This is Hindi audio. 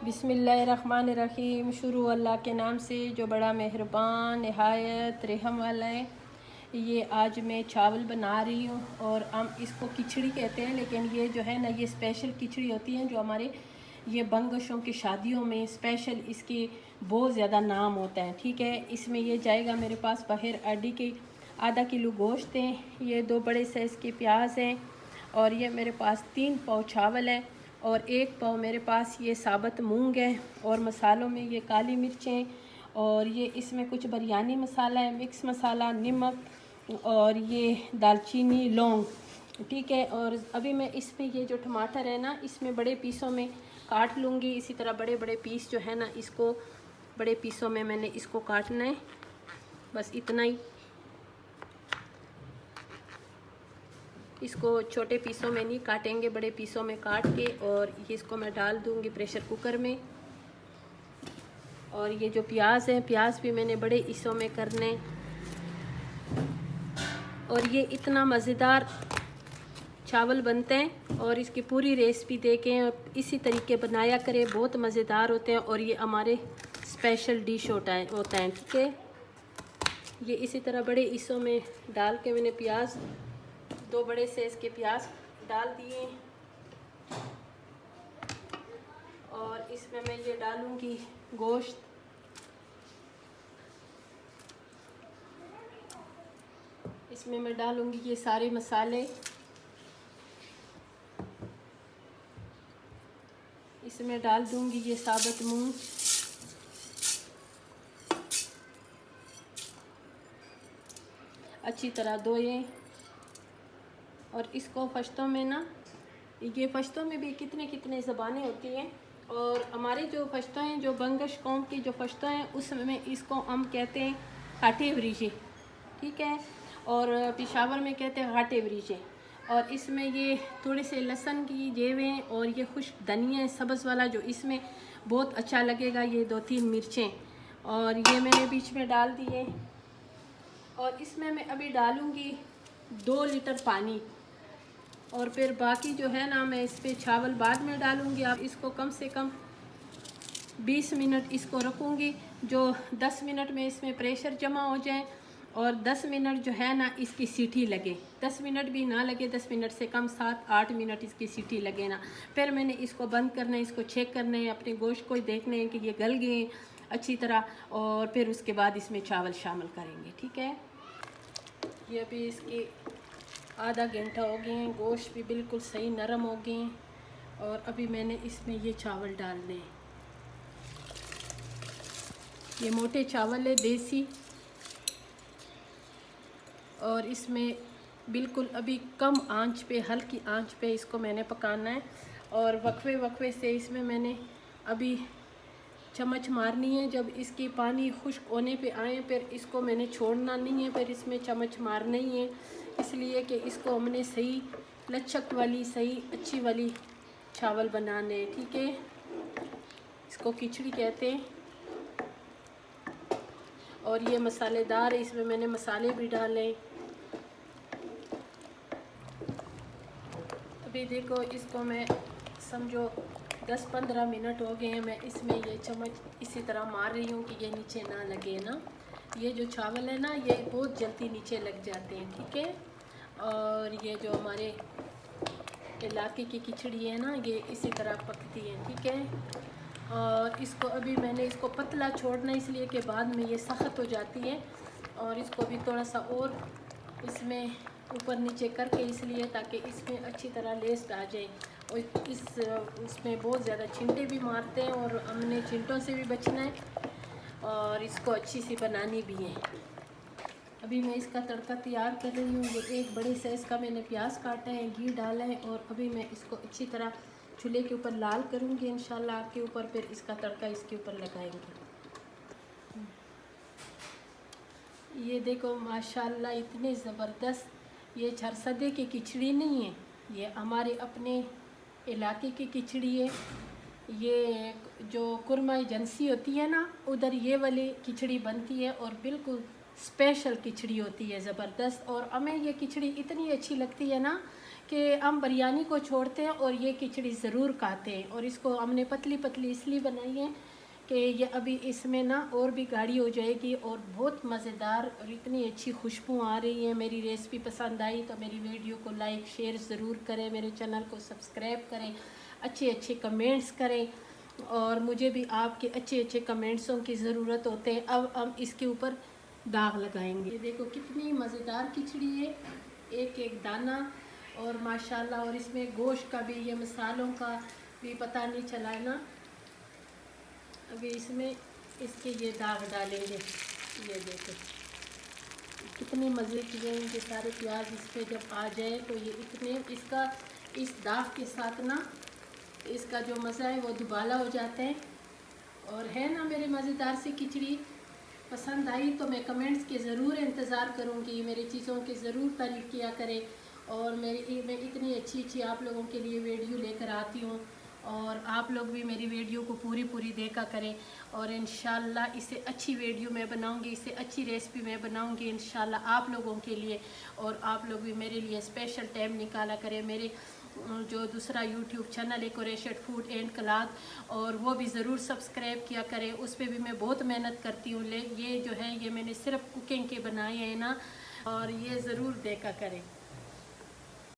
बिस्मिल्लाहिर्रहमानिर्रहीम। शुरू अल्लाह के नाम से जो बड़ा मेहरबान नहायत रहम वाला है। ये आज मैं चावल बना रही हूँ और हम इसको खिचड़ी कहते हैं, लेकिन ये जो है ना, ये स्पेशल खिचड़ी होती है जो हमारे ये बंगशों की शादियों में स्पेशल इसकी बहुत ज़्यादा नाम होता है। ठीक है, इसमें ये जाएगा मेरे पास बाहर आडी के आधा किलो गोश्त है, ये 2 बड़े साइज़ के प्याज हैं, और ये मेरे पास 3 पाव चावल है, और 1 पाव मेरे पास ये साबुत मूंग है, और मसालों में ये काली मिर्चें, और ये इसमें कुछ बिरयानी मसाला है, मिक्स मसाला, नमक, और ये दालचीनी, लौंग। ठीक है, और अभी मैं इसमें ये जो टमाटर है ना, इसमें बड़े पीसों में काट लूँगी। इसी तरह बड़े बड़े पीस जो है ना, इसको बड़े पीसों में मैंने इसको काटना है, बस इतना ही। इसको छोटे पीसों में नहीं काटेंगे, बड़े पीसों में काट के, और ये इसको मैं डाल दूँगी प्रेशर कुकर में। और ये जो प्याज है, प्याज भी मैंने बड़े हिस्सों में करने। और ये इतना मज़ेदार चावल बनते हैं, और इसकी पूरी रेसिपी देखें और इसी तरीके बनाया करें, बहुत मज़ेदार होते हैं, और ये हमारे स्पेशल डिश होता है। ठीक है, ये इसी तरह बड़े हिस्सों में डाल के मैंने प्याज 2 बड़े साइज़ के प्याज डाल दिए, और इसमें मैं ये डालूँगी गोश्त। इसमें मैं डालूँगी ये सारे मसाले। इसमें डाल दूँगी ये साबुत मूंग, अच्छी तरह धोए। और इसको फश्तों में ना, ये फश्तों में भी कितने कितने ज़बानें होती हैं, और हमारे जो फश्तों हैं, जो बंगश कौम की जो फश्तों हैं, उसमें इसको हम कहते हैं घाटे वरीजे। ठीक है, और पेशावर में कहते हैं घाटे वरीजे। और इसमें ये थोड़े से लहसुन की जेवें, और ये खुश्क धनिया है सब्ज़ वाला, जो इसमें बहुत अच्छा लगेगा, ये 2-3 मिर्चें, और ये मैंने बीच में डाल दिए। और इसमें मैं अभी डालूँगी 2 लीटर पानी, और फिर बाकी जो है ना, मैं इस पर चावल बाद में डालूँगी। आप इसको कम से कम 20 मिनट इसको रखूँगी, जो 10 मिनट में इसमें प्रेशर जमा हो जाए, और 10 मिनट जो है ना, इसकी सीटी लगे। 10 मिनट भी ना लगे, 10 मिनट से कम 7-8 मिनट इसकी सीटी लगे ना, फिर मैंने इसको बंद करना है, इसको चेक करना है, अपने गोश्त को देखना है कि ये गल गए अच्छी तरह, और फिर उसके बाद इसमें चावल शामिल करेंगे। ठीक है, ये अभी इसके आधा घंटा हो गए हैं, गोश्त भी बिल्कुल सही नरम हो गए हैं, और अभी मैंने इसमें ये चावल डालने हैं। ये मोटे चावल है देसी, और इसमें बिल्कुल अभी कम आंच पे, हल्की आंच पे इसको मैंने पकाना है, और वक्फे वक्फे से इसमें मैंने अभी चम्मच मारनी है। जब इसकी पानी खुश्क होने पे आए, फिर इसको मैंने छोड़ना नहीं है, फिर इसमें चम्मच मारना ही है, इसलिए कि इसको हमने सही लचक वाली, सही अच्छी वाली चावल बनाने हैं। ठीक है, इसको खिचड़ी कहते हैं, और ये मसालेदार है, इसमें मैंने मसाले भी डाले। अभी देखो, इसको मैं समझो 10-15 मिनट हो गए हैं, मैं इसमें ये चम्मच इसी तरह मार रही हूँ कि ये नीचे ना लगे ना। ये जो चावल है ना, ये बहुत जल्दी नीचे लग जाते हैं। ठीक है, और ये जो हमारे इलाके की खिचड़ी है ना, ये इसी तरह पकती है। ठीक है, और इसको अभी मैंने इसको पतला छोड़ना, इसलिए कि बाद में ये सख्त हो जाती है, और इसको भी थोड़ा सा और इसमें ऊपर नीचे करके, इसलिए ताकि इसमें अच्छी तरह लेस्ट आ जाए। और इसमें बहुत ज़्यादा छिंटे भी मारते हैं, और हमने छिंटों से भी बचना है, और इसको अच्छी सी बनानी भी है। अभी मैं इसका तड़का तैयार कर रही हूँ। ये 1 बड़े साइज़ का मैंने प्याज काटा है, घी डाला है, और अभी मैं इसको अच्छी तरह चूल्हे के ऊपर लाल करूँगी इंशाल्लाह आग के ऊपर, फिर इसका तड़का इसके ऊपर लगाएंगे। ये देखो माशाल्लाह, इतने ज़बरदस्त, ये झरसदे की खिचड़ी नहीं है, ये हमारे अपने इलाके की खिचड़ी है। ये जो कुरमा एजेंसी होती है ना, उधर ये वाली खिचड़ी बनती है, और बिल्कुल स्पेशल खिचड़ी होती है, ज़बरदस्त। और हमें ये खिचड़ी इतनी अच्छी लगती है ना कि हम बिरयानी को छोड़ते हैं और ये खिचड़ी ज़रूर खाते हैं। और इसको हमने पतली पतली इसलिए बनाई है कि ये अभी इसमें ना और भी गाढ़ी हो जाएगी और बहुत मज़ेदार और इतनी अच्छी खुशबू आ रही है। मेरी रेसिपी पसंद आई तो मेरी वीडियो को लाइक शेयर ज़रूर करें, मेरे चैनल को सब्सक्राइब करें, अच्छे अच्छे कमेंट्स करें और मुझे भी आपके अच्छे अच्छे कमेंट्सों की ज़रूरत होते हैं। अब हम इसके ऊपर दाग लगाएंगे। ये देखो कितनी मज़ेदार खिचड़ी है, एक एक दाना और माशाल्लाह। और इसमें गोश्त का भी, ये मसालों का भी पता नहीं चला है ना। अभी इसमें इसके ये दाग डालेंगे। ये देखो कितने मज़े की हैं ये सारे प्याज इस पर जब आ जाए तो ये इतने, इसका इस दाग के साथ ना इसका जो मज़ा है वो दुबाला हो जाता है। और है ना मेरे मज़ेदार सी खिचड़ी। पसंद आई तो मैं कमेंट्स के ज़रूर इंतज़ार करूँगी, मेरी चीज़ों की ज़रूर तारीफ़ किया करें। और मैं इतनी अच्छी अच्छी आप लोगों के लिए वीडियो लेकर आती हूँ और आप लोग भी मेरी वीडियो को पूरी देखा करें। और इंशाल्लाह इससे अच्छी वीडियो मैं बनाऊंगी, इससे अच्छी रेसिपी मैं बनाऊंगी इंशाल्लाह आप लोगों के लिए। और आप लोग भी मेरे लिए स्पेशल टाइम निकाला करें। मेरे जो दूसरा यूट्यूब चैनल है कुरैशियत फूड एंड क्लॉथ, और वो भी ज़रूर सब्सक्राइब किया करें। उस पर भी मैं बहुत मेहनत करती हूँ। ये जो है ये मैंने सिर्फ कुकिंग के बनाए हैं ना, और ये ज़रूर देखा करें।